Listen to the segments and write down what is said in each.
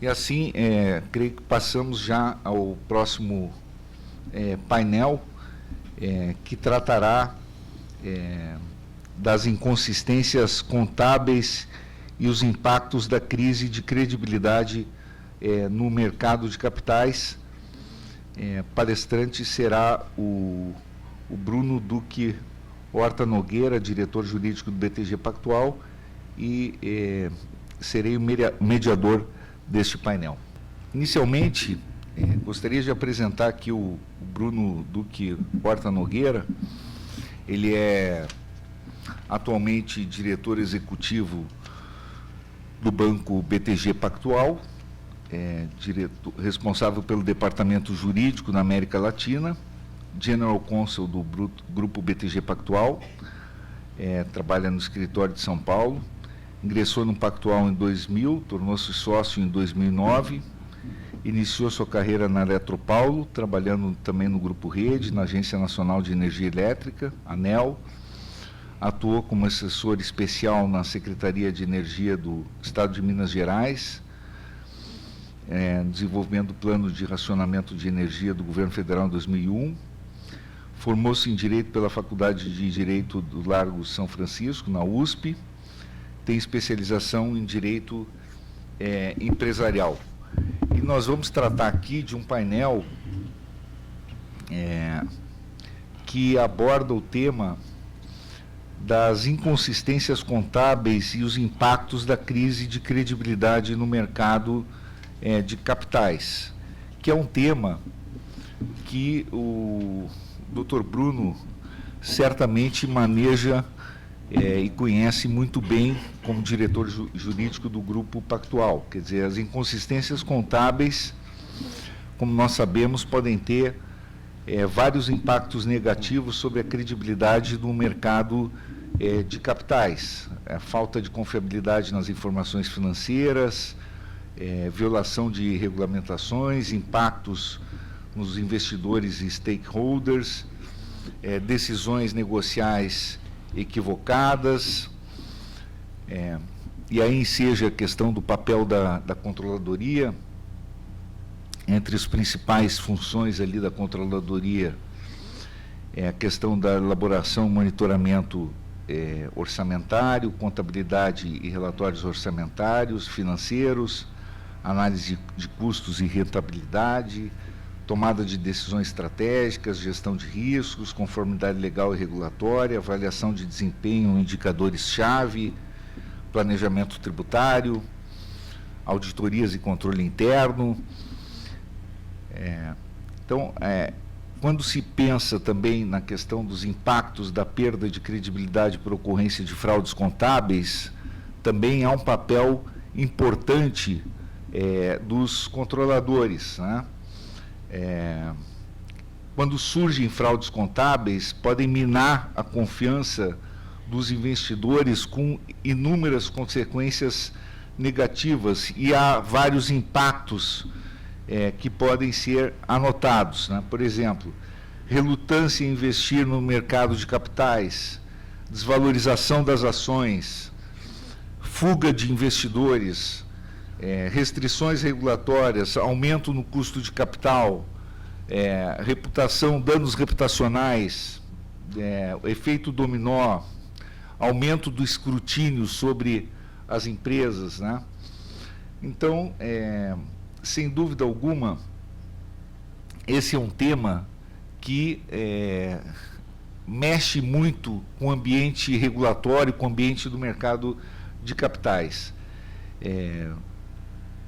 E assim, creio que passamos já ao próximo painel, que tratará das inconsistências contábeis e os impactos da crise de credibilidade no mercado de capitais. Palestrante será o Bruno Duque Horta Nogueira, diretor jurídico do BTG Pactual, e serei o mediador deste painel. Inicialmente, gostaria de apresentar aqui o Bruno Duque Horta Nogueira. Ele é atualmente diretor executivo do Banco BTG Pactual, responsável pelo departamento jurídico na América Latina, General Counsel do Grupo BTG Pactual, trabalha no escritório de São Paulo, ingressou no Pactual em 2000, tornou-se sócio em 2009, iniciou sua carreira na Eletropaulo, trabalhando também no Grupo Rede, na Agência Nacional de Energia Elétrica, ANEEL, atuou como assessor especial na Secretaria de Energia do Estado de Minas Gerais, desenvolvimento do plano de racionamento de energia do governo federal em 2001, formou-se em Direito pela Faculdade de Direito do Largo São Francisco, na USP, tem especialização em Direito Empresarial. E nós vamos tratar aqui de um painel que aborda o tema das inconsistências contábeis e os impactos da crise de credibilidade no mercado de capitais, que é um tema que o Dr. Bruno certamente maneja e conhece muito bem como diretor jurídico do Grupo Pactual. Quer dizer, as inconsistências contábeis, como nós sabemos, podem ter vários impactos negativos sobre a credibilidade do mercado de capitais. A falta de confiabilidade nas informações financeiras, violação de regulamentações, impactos nos investidores e stakeholders, decisões negociais equivocadas, e aí enseja a questão do papel da controladoria. Entre as principais funções ali da controladoria a questão da elaboração e monitoramento orçamentário, contabilidade e relatórios orçamentários, financeiros, análise de custos e rentabilidade, tomada de decisões estratégicas, gestão de riscos, conformidade legal e regulatória, avaliação de desempenho, indicadores-chave, planejamento tributário, auditorias e controle interno. Então, quando se pensa também na questão dos impactos da perda de credibilidade por ocorrência de fraudes contábeis, também há um papel importante dos controladores, né? Quando surgem fraudes contábeis, podem minar a confiança dos investidores com inúmeras consequências negativas, e há vários impactos que podem ser anotados, né? Por exemplo, relutância em investir no mercado de capitais, desvalorização das ações, fuga de investidores, restrições regulatórias, aumento no custo de capital, reputação, danos reputacionais, efeito dominó, aumento do escrutínio sobre as empresas, né? Então, sem dúvida alguma, esse é um tema que mexe muito com o ambiente regulatório, com o ambiente do mercado de capitais.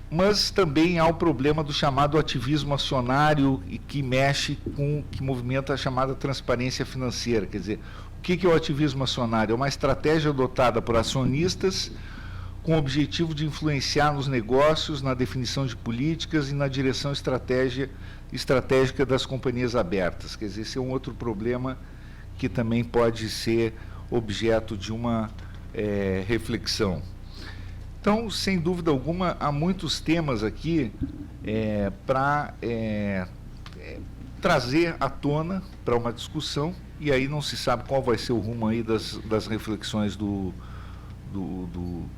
Mas também há o problema do chamado ativismo acionário, e que mexe com, que movimenta a chamada transparência financeira. Quer dizer, o que é o ativismo acionário? É uma estratégia adotada por acionistas com o objetivo de influenciar nos negócios, na definição de políticas e na direção estratégica das companhias abertas. Quer dizer, esse é um outro problema que também pode ser objeto de uma reflexão. Então, sem dúvida alguma, há muitos temas aqui para trazer à tona para uma discussão, e aí não se sabe qual vai ser o rumo aí das reflexões do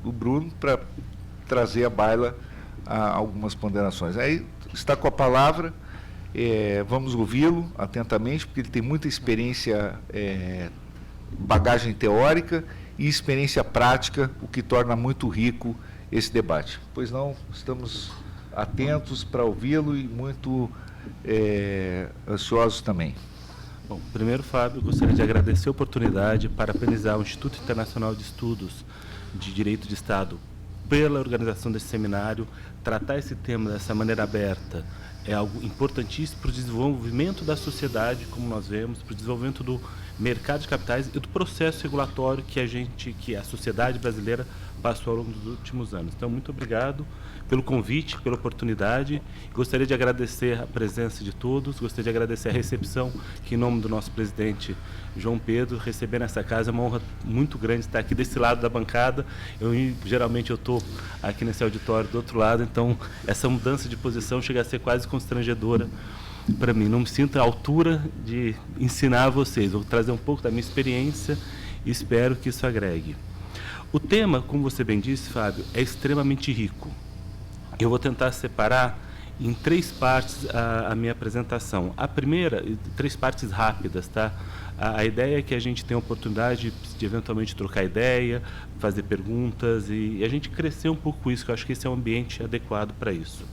Bruno, para trazer à baila algumas ponderações. Aí está com a palavra, vamos ouvi-lo atentamente, porque ele tem muita experiência, bagagem teórica e experiência prática, o que torna muito rico esse debate. Pois não, estamos atentos para ouvi-lo e muito ansiosos também. Bom, primeiro, Fábio, gostaria de agradecer a oportunidade, parabenizar o Instituto Internacional de Estudos de Direito de Estado pela organização desse seminário. Tratar esse tema dessa maneira aberta é algo importantíssimo para o desenvolvimento da sociedade, como nós vemos, para o desenvolvimento do mercado de capitais e do processo regulatório que a sociedade brasileira passou ao longo dos últimos anos. Então, muito obrigado pelo convite, pela oportunidade. Gostaria de agradecer a presença de todos, gostaria de agradecer a recepção, que em nome do nosso presidente João Pedro, receber nessa casa é uma honra muito grande estar aqui desse lado da bancada. Geralmente eu estou aqui nesse auditório do outro lado, então essa mudança de posição chega a ser quase constrangedora para mim. Não me sinto à altura de ensinar a vocês, vou trazer um pouco da minha experiência e espero que isso agregue. O tema, como você bem disse, Fábio, é extremamente rico. Eu vou tentar separar em 3 partes a minha apresentação. A primeira, 3 partes rápidas, tá? A ideia é que a gente tenha a oportunidade de eventualmente trocar ideia, fazer perguntas e a gente crescer um pouco com isso, que eu acho que esse é um ambiente adequado para isso.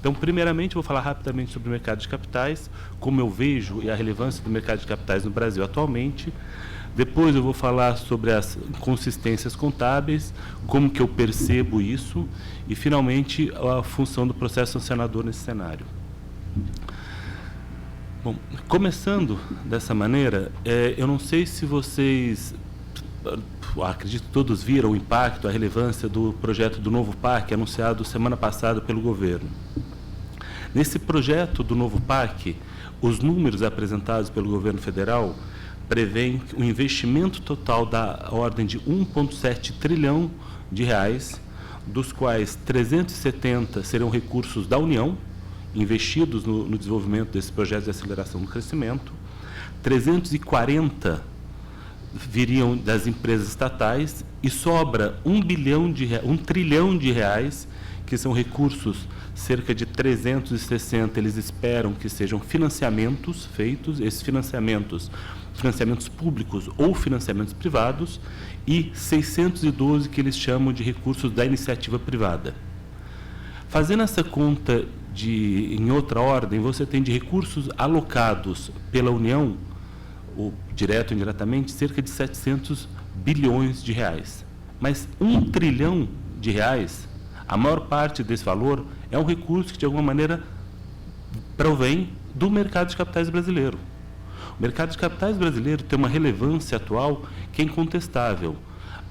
Então, primeiramente, eu vou falar rapidamente sobre o mercado de capitais, como eu vejo e a relevância do mercado de capitais no Brasil atualmente. Depois eu vou falar sobre as inconsistências contábeis, como que eu percebo isso e, finalmente, a função do processo sancionador nesse cenário. Bom, começando dessa maneira, eu não sei se vocês, acredito que todos viram o impacto, a relevância do projeto do novo PAC, anunciado semana passada pelo governo. Nesse projeto do novo PAC, os números apresentados pelo governo federal prevêem um investimento total da ordem de 1,7 trilhão de reais, dos quais 370 serão recursos da União, investidos no desenvolvimento desse projeto de aceleração do crescimento, 340 viriam das empresas estatais e sobra 1 trilhão de reais, que são recursos, cerca de 360, eles esperam que sejam financiamentos feitos, esses financiamentos públicos ou financiamentos privados, e 612 que eles chamam de recursos da iniciativa privada. Fazendo essa conta em outra ordem, você tem de recursos alocados pela União, ou direto ou indiretamente, cerca de 700 bilhões de reais. Mas 1 trilhão de reais, a maior parte desse valor é um recurso que, de alguma maneira, provém do mercado de capitais brasileiro. O mercado de capitais brasileiro tem uma relevância atual que é incontestável.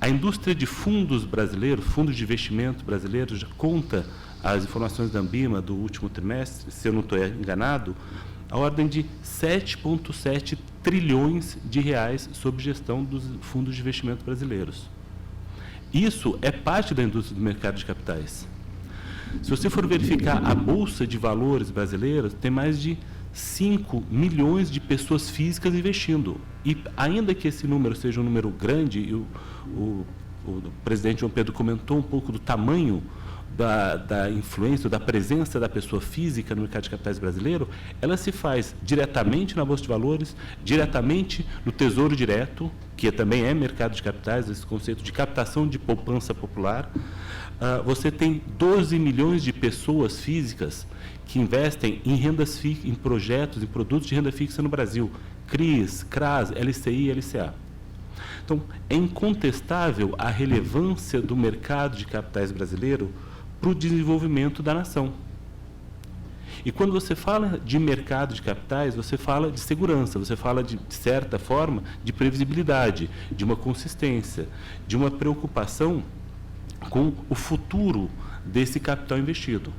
A indústria de fundos brasileiros, fundos de investimento brasileiros, já conta as informações da Ambima do último trimestre, se eu não estou enganado, a ordem de 7,7 trilhões de reais sob gestão dos fundos de investimento brasileiros. Isso é parte da indústria do mercado de capitais. Se você for verificar a Bolsa de Valores brasileira, tem mais de 5 milhões de pessoas físicas investindo. E ainda que esse número seja um número grande, e o presidente João Pedro comentou um pouco do tamanho da influência, da presença da pessoa física no mercado de capitais brasileiro, ela se faz diretamente na Bolsa de Valores, diretamente no Tesouro Direto, que também é mercado de capitais, esse conceito de captação de poupança popular. Você tem 12 milhões de pessoas físicas que investem em projetos e produtos de renda fixa no Brasil, CRIs, CRAS, LCI e LCA. Então, é incontestável a relevância do mercado de capitais brasileiro para o desenvolvimento da nação. E quando você fala de mercado de capitais, você fala de segurança, você fala, de certa forma, de previsibilidade, de uma consistência, de uma preocupação com o futuro desse capital investido.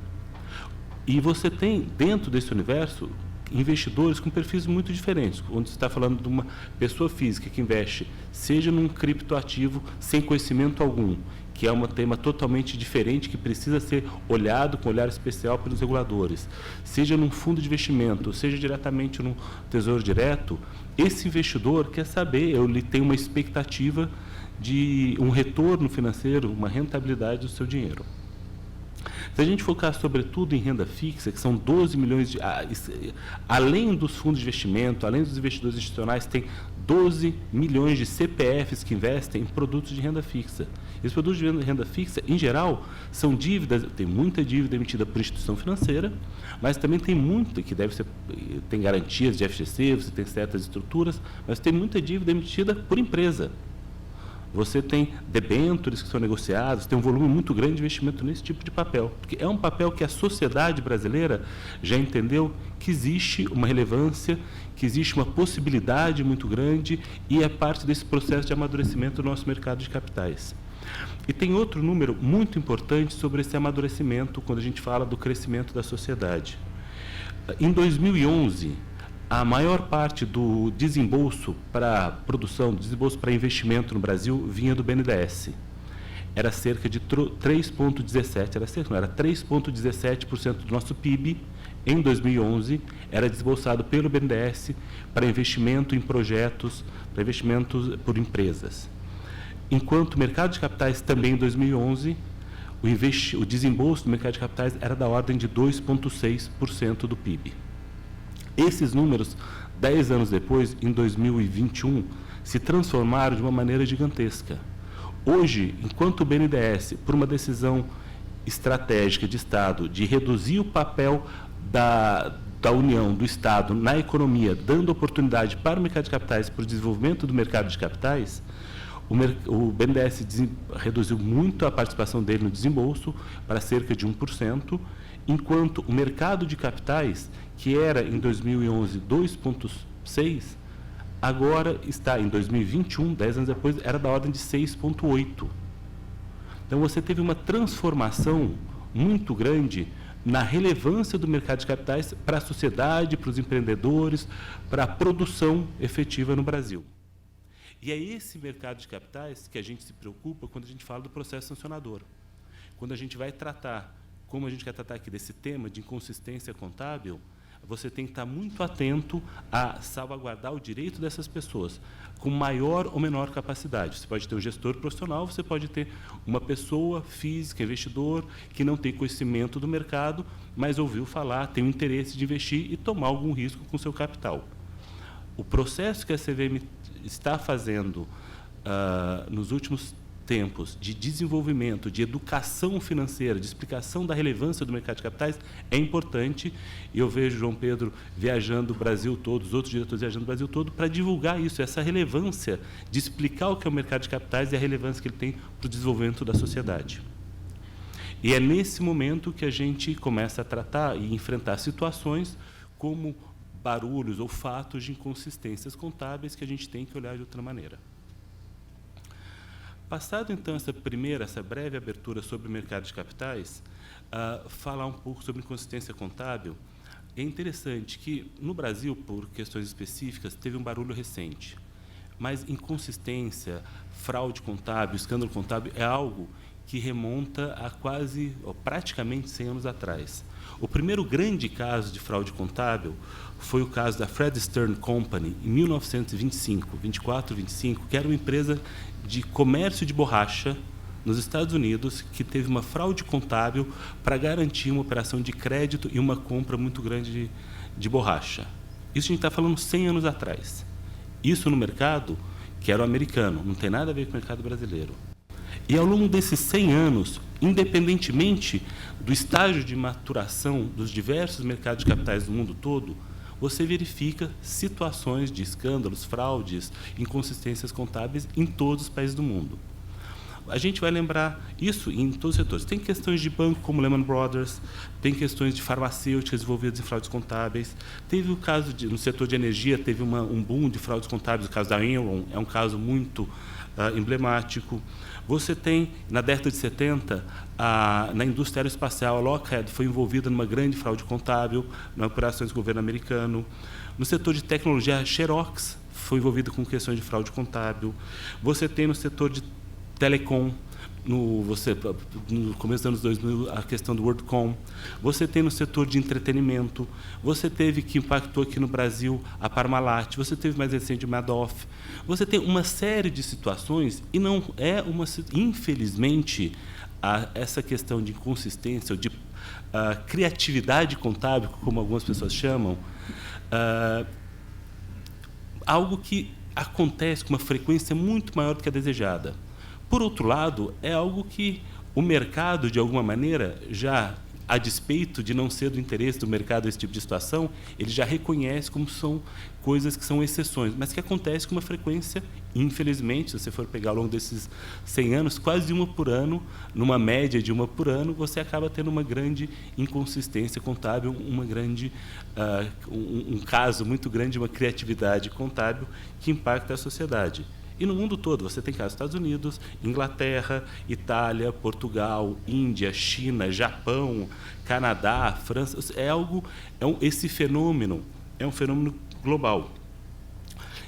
E você tem, dentro desse universo, investidores com perfis muito diferentes, onde você está falando de uma pessoa física que investe, seja num criptoativo sem conhecimento algum, que é um tema totalmente diferente, que precisa ser olhado com olhar especial pelos reguladores, seja num fundo de investimento, seja diretamente num tesouro direto, esse investidor quer saber, ele tem uma expectativa de um retorno financeiro, uma rentabilidade do seu dinheiro. Se a gente focar sobretudo em renda fixa, que são 12 milhões de... além dos fundos de investimento, além dos investidores institucionais, tem 12 milhões de CPFs que investem em produtos de renda fixa. Esses produtos de renda fixa, em geral, são dívidas, tem muita dívida emitida por instituição financeira, mas também tem muito, que deve ser, tem garantias de FGC, você tem certas estruturas, mas tem muita dívida emitida por empresa. Você tem debêntures que são negociados, tem um volume muito grande de investimento nesse tipo de papel. Porque é um papel que a sociedade brasileira já entendeu que existe uma relevância, que existe uma possibilidade muito grande e é parte desse processo de amadurecimento do nosso mercado de capitais. E tem outro número muito importante sobre esse amadurecimento quando a gente fala do crescimento da sociedade. Em 2011, a maior parte do desembolso para produção, do desembolso para investimento no Brasil vinha do BNDES. Era cerca de 3,17% do nosso PIB, em 2011, era desembolsado pelo BNDES para investimento em projetos, para investimentos por empresas. Enquanto o mercado de capitais, também em 2011, o desembolso do mercado de capitais era da ordem de 2,6% do PIB. Esses números, 10 anos depois, em 2021, se transformaram de uma maneira gigantesca. Hoje, enquanto o BNDES, por uma decisão estratégica de Estado, de reduzir o papel da União, do Estado, na economia, dando oportunidade para o mercado de capitais, para o desenvolvimento do mercado de capitais, o BNDES reduziu muito a participação dele no desembolso para cerca de 1%, enquanto o mercado de capitais, que era em 2011 2,6%, agora está em 2021, 10 anos depois, era da ordem de 6,8%. Então, você teve uma transformação muito grande na relevância do mercado de capitais para a sociedade, para os empreendedores, para a produção efetiva no Brasil. E é esse mercado de capitais que a gente se preocupa quando a gente fala do processo sancionador. Quando a gente vai tratar, como a gente quer tratar aqui desse tema de inconsistência contábil, você tem que estar muito atento a salvaguardar o direito dessas pessoas, com maior ou menor capacidade. Você pode ter um gestor profissional, você pode ter uma pessoa física, investidor, que não tem conhecimento do mercado, mas ouviu falar, tem o interesse de investir e tomar algum risco com o seu capital. O processo que a CVM está fazendo nos últimos tempos de desenvolvimento, de educação financeira, de explicação da relevância do mercado de capitais é importante, e eu vejo João Pedro viajando o Brasil todo, os outros diretores viajando o Brasil todo, para divulgar isso, essa relevância de explicar o que é o mercado de capitais e a relevância que ele tem para o desenvolvimento da sociedade. E é nesse momento que a gente começa a tratar e enfrentar situações como barulhos ou fatos de inconsistências contábeis que a gente tem que olhar de outra maneira. Passado, então, essa breve abertura sobre o mercado de capitais, falar um pouco sobre inconsistência contábil. É interessante que, no Brasil, por questões específicas, teve um barulho recente. Mas inconsistência, fraude contábil, escândalo contábil, é algo que remonta a praticamente 100 anos atrás. O primeiro grande caso de fraude contábil foi o caso da Fred Stern Company, em 1925, que era uma empresa de comércio de borracha nos Estados Unidos, que teve uma fraude contábil para garantir uma operação de crédito e uma compra muito grande de borracha. Isso a gente está falando 100 anos atrás. Isso no mercado que era o americano, não tem nada a ver com o mercado brasileiro. E ao longo desses 100 anos, independentemente do estágio de maturação dos diversos mercados de capitais do mundo todo, você verifica situações de escândalos, fraudes, inconsistências contábeis em todos os países do mundo. A gente vai lembrar isso em todos os setores. Tem questões de banco, como Lehman Brothers, tem questões de farmacêuticas envolvidas em fraudes contábeis. Teve o caso, no setor de energia, teve um boom de fraudes contábeis, o caso da Enron é um caso muito emblemático. Você tem, na década de 70, na indústria aeroespacial, a Lockheed foi envolvida numa grande fraude contábil, nas operações do governo americano. No setor de tecnologia, a Xerox foi envolvida com questões de fraude contábil. Você tem no setor de telecom, no começo dos anos 2000, a questão do WorldCom. Você tem no setor de entretenimento. Você teve, que impactou aqui no Brasil, a Parmalat. Você teve mais recente o Madoff. Você tem uma série de situações e não é infelizmente, essa questão de inconsistência ou de criatividade contábil, como algumas pessoas chamam, algo que acontece com uma frequência muito maior do que a desejada. Por outro lado, é algo que o mercado, de alguma maneira, já, a despeito de não ser do interesse do mercado esse tipo de situação, ele já reconhece como são coisas que são exceções, mas que acontece com uma frequência, infelizmente, se você for pegar ao longo desses 100 anos, quase uma por ano, numa média de uma por ano, você acaba tendo uma grande inconsistência contábil, um caso muito grande de uma criatividade contábil que impacta a sociedade. E no mundo todo, você tem casos dos Estados Unidos, Inglaterra, Itália, Portugal, Índia, China, Japão, Canadá, França. Esse fenômeno é um fenômeno global.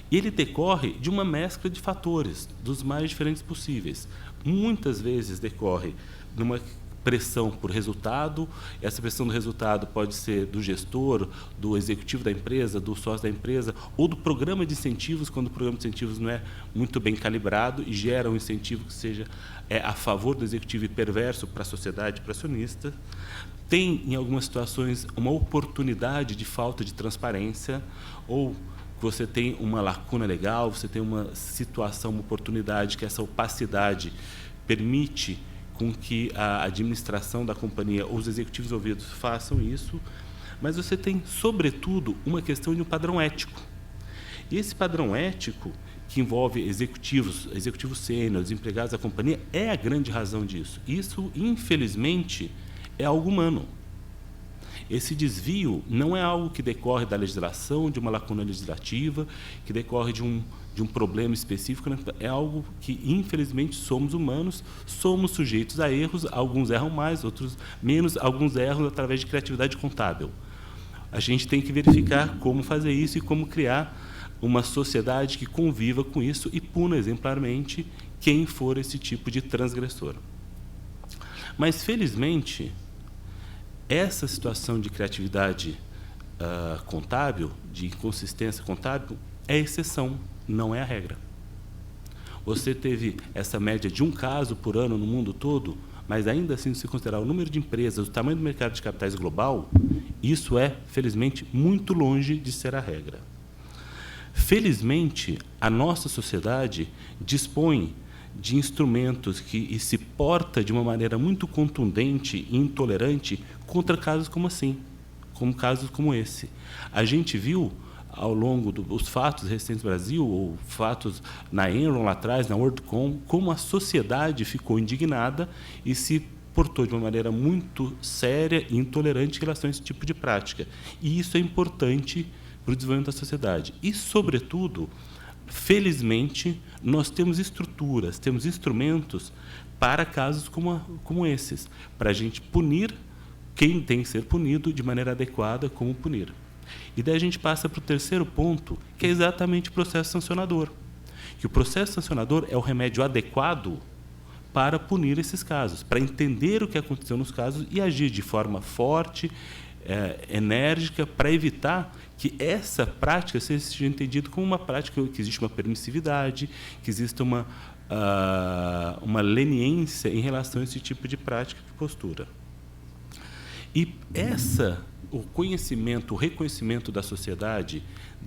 E ele decorre de uma mescla de fatores, dos mais diferentes possíveis. Muitas vezes decorre de uma pressão por resultado. Essa pressão do resultado pode ser do gestor, do executivo da empresa, do sócio da empresa, ou do programa de incentivos, quando o programa de incentivos não é muito bem calibrado e gera um incentivo que seja a favor do executivo e perverso para a sociedade, para o acionista. Tem, em algumas situações, uma oportunidade de falta de transparência, ou você tem uma lacuna legal, você tem uma situação, uma oportunidade que essa opacidade permite com que a administração da companhia ou os executivos envolvidos façam isso, mas você tem, sobretudo, uma questão de um padrão ético. E esse padrão ético, que envolve executivos sêniores, empregados da companhia, é a grande razão disso. Isso, infelizmente, é algo humano. Esse desvio não é algo que decorre da legislação, de uma lacuna legislativa, que decorre de um problema específico, né? É algo que, infelizmente, somos humanos, somos sujeitos a erros, alguns erram mais, outros menos, alguns erram através de criatividade contábil. A gente tem que verificar como fazer isso e como criar uma sociedade que conviva com isso e puna exemplarmente quem for esse tipo de transgressor. Mas, felizmente, essa situação de criatividade contábil, de inconsistência contábil, é exceção, não é a regra. Você teve essa média de um caso por ano no mundo todo, mas ainda assim, se considerar o número de empresas, o tamanho do mercado de capitais global, isso é, felizmente, muito longe de ser a regra. Felizmente, a nossa sociedade dispõe de instrumentos e se porta de uma maneira muito contundente e intolerante contra casos como casos como esse. A gente viu, ao longo dos fatos recentes do Brasil, ou fatos na Enron lá atrás, na WorldCom, como a sociedade ficou indignada e se portou de uma maneira muito séria e intolerante em relação a esse tipo de prática. E isso é importante para o desenvolvimento da sociedade. E, sobretudo, felizmente, nós temos estruturas, temos instrumentos para casos como esses, para a gente punir quem tem que ser punido de maneira adequada, como punir. E daí a gente passa para o terceiro ponto, que é exatamente o processo sancionador. Que o processo sancionador é o remédio adequado para punir esses casos, para entender o que aconteceu nos casos e agir de forma forte, enérgica, para evitar que essa prática seja entendida como uma prática que existe uma permissividade, que existe uma leniência em relação a esse tipo de prática e postura. E o conhecimento, o reconhecimento da sociedade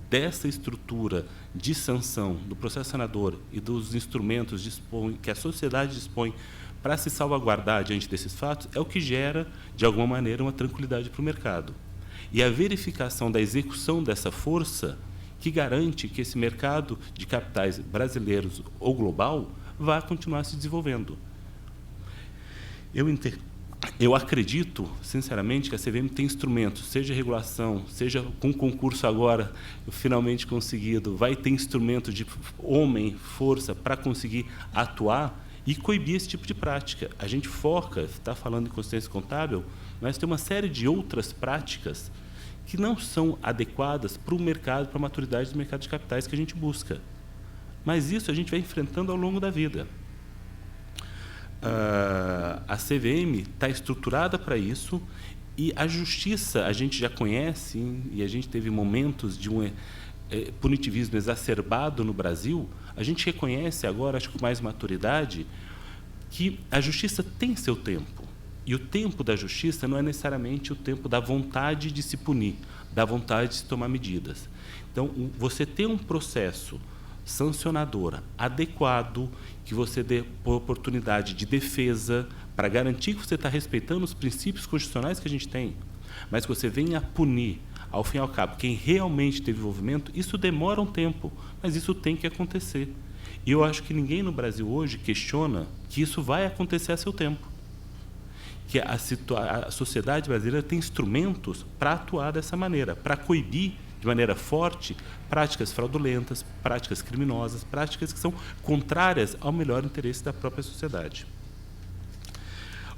dessa estrutura de sanção do processo sancionador e dos instrumentos que a sociedade dispõe para se salvaguardar diante desses fatos é o que gera, de alguma maneira, uma tranquilidade para o mercado. E a verificação da execução dessa força que garante que esse mercado de capitais brasileiros ou global vá continuar se desenvolvendo. Eu acredito, sinceramente, que a CVM tem instrumentos, seja regulação, seja com concurso agora finalmente conseguido, vai ter instrumento de força, para conseguir atuar e coibir esse tipo de prática. A gente está falando em consciência contábil, mas tem uma série de outras práticas que não são adequadas para o mercado, para a maturidade do mercado de capitais que a gente busca. Mas isso a gente vai enfrentando ao longo da vida. A CVM está estruturada para isso e a justiça a gente já conhece e a gente teve momentos de um punitivismo exacerbado no Brasil. A gente reconhece agora, acho que com mais maturidade, que a justiça tem seu tempo. E o tempo da justiça não é necessariamente o tempo da vontade de se punir, da vontade de se tomar medidas. Então, você ter um processo sancionador adequado, que você dê oportunidade de defesa para garantir que você está respeitando os princípios constitucionais que a gente tem, mas que você venha punir, ao fim e ao cabo, quem realmente teve envolvimento, isso demora um tempo, mas isso tem que acontecer. E eu acho que ninguém no Brasil hoje questiona que isso vai acontecer a seu tempo. Que a sociedade brasileira tem instrumentos para atuar dessa maneira, para coibir de maneira forte práticas fraudulentas, práticas criminosas, práticas que são contrárias ao melhor interesse da própria sociedade.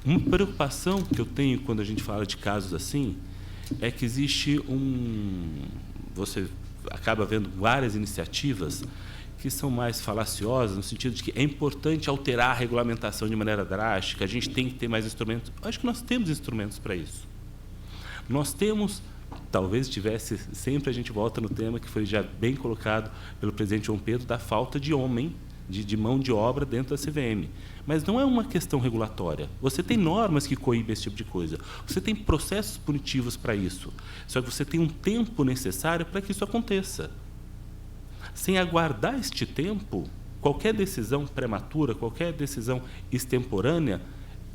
Uma preocupação que eu tenho quando a gente fala de casos assim é que existe você acaba vendo várias iniciativas que são mais falaciosas, no sentido de que é importante alterar a regulamentação de maneira drástica, a gente tem que ter mais instrumentos. Eu acho que nós temos instrumentos para isso. Nós temos, talvez tivesse, sempre a gente volta no tema que foi já bem colocado pelo presidente João Pedro, da falta de homem, de mão de obra dentro da CVM. Mas não é uma questão regulatória. Você tem normas que coíbem esse tipo de coisa. Você tem processos punitivos para isso. Só que você tem um tempo necessário para que isso aconteça. Sem aguardar este tempo, qualquer decisão prematura, qualquer decisão extemporânea,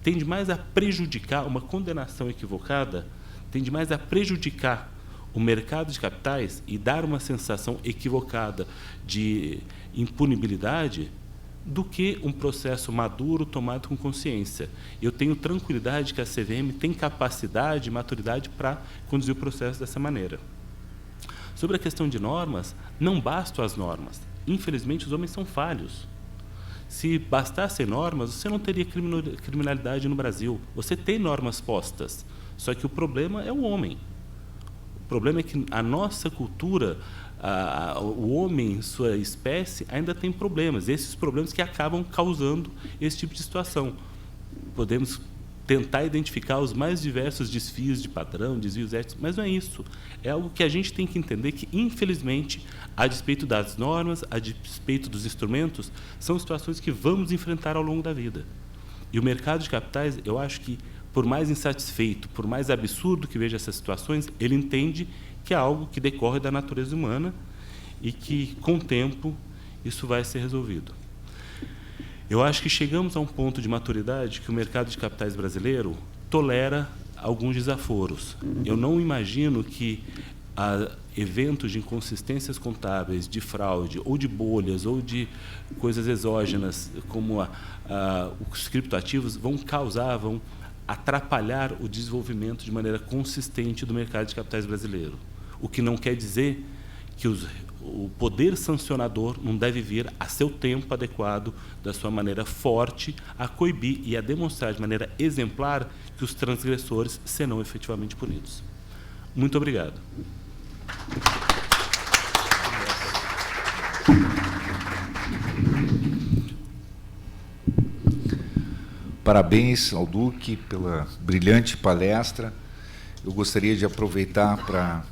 tende mais a prejudicar, uma condenação equivocada, tende mais a prejudicar o mercado de capitais e dar uma sensação equivocada de impunibilidade do que um processo maduro tomado com consciência. Eu tenho tranquilidade que a CVM tem capacidade e maturidade para conduzir o processo dessa maneira. Sobre a questão de normas, não bastam as normas. Infelizmente, os homens são falhos. Se bastassem normas, você não teria criminalidade no Brasil. Você tem normas postas, só que o problema é o homem. O problema é que a nossa cultura, o homem, sua espécie, ainda tem problemas. Esses problemas que acabam causando esse tipo de situação. Podemos tentar identificar os mais diversos desvios de padrão, desvios éticos, mas não é isso. É algo que a gente tem que entender que, infelizmente, a despeito das normas, a despeito dos instrumentos, são situações que vamos enfrentar ao longo da vida. E o mercado de capitais, eu acho que, por mais insatisfeito, por mais absurdo que veja essas situações, ele entende que é algo que decorre da natureza humana e que, com o tempo, isso vai ser resolvido. Eu acho que chegamos a um ponto de maturidade que o mercado de capitais brasileiro tolera alguns desaforos. Eu não imagino que eventos de inconsistências contábeis, de fraude, ou de bolhas, ou de coisas exógenas, como os criptoativos, vão atrapalhar o desenvolvimento de maneira consistente do mercado de capitais brasileiro. O que não quer dizer que o poder sancionador não deve vir a seu tempo adequado, da sua maneira forte, a coibir e a demonstrar de maneira exemplar que os transgressores serão efetivamente punidos. Muito obrigado. Parabéns ao Duque pela brilhante palestra. Eu gostaria de aproveitar para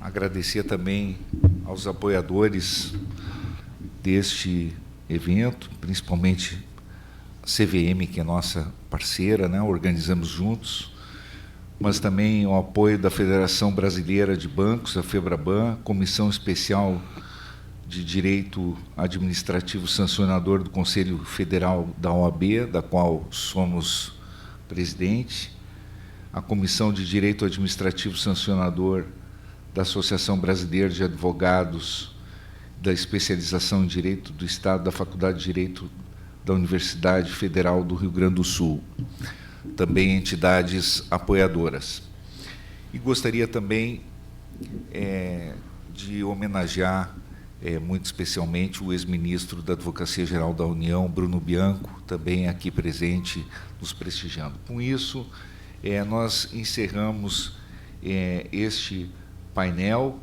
agradecer também aos apoiadores deste evento, principalmente a CVM, que é nossa parceira, né? Organizamos juntos, mas também o apoio da Federação Brasileira de Bancos, a FEBRABAN, Comissão Especial de Direito Administrativo Sancionador do Conselho Federal da OAB, da qual somos presidente, a Comissão de Direito Administrativo Sancionador da Associação Brasileira de Advogados da Especialização em Direito do Estado, da Faculdade de Direito da Universidade Federal do Rio Grande do Sul, também entidades apoiadoras. E gostaria também de homenagear muito especialmente o ex-ministro da Advocacia Geral da União, Bruno Bianco, também aqui presente, nos prestigiando. Com isso, nós encerramos este painel